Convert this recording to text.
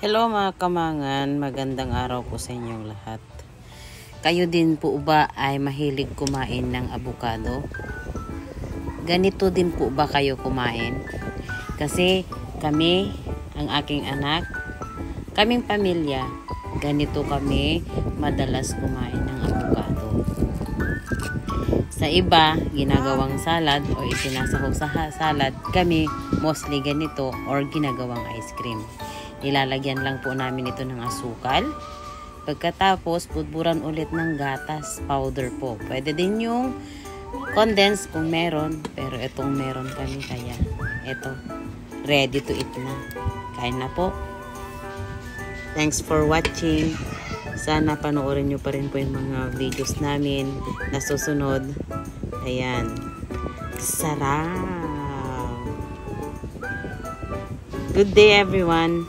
Hello mga kamangan, magandang araw po sa inyong lahat. Kayo din po ba ay mahilig kumain ng abukado? Ganito din po ba kayo kumain? Kasi kami, ang aking anak, kaming pamilya, ganito kami madalas kumain ng abukado. Sa iba, ginagawang salad o isinasahog sa salad, kami mostly ganito or ginagawang ice cream. Nilalagyan lang po namin ito ng asukal. Pagkatapos, pudburan ulit ng gatas powder po. Pwede din yung condensed kung meron. Pero itong meron kami kaya ito, ready to eat na. Kain na po. Thanks for watching. Sana panoorin nyo pa rin po yung mga videos namin na susunod. Ayan. Sarap! Good day everyone!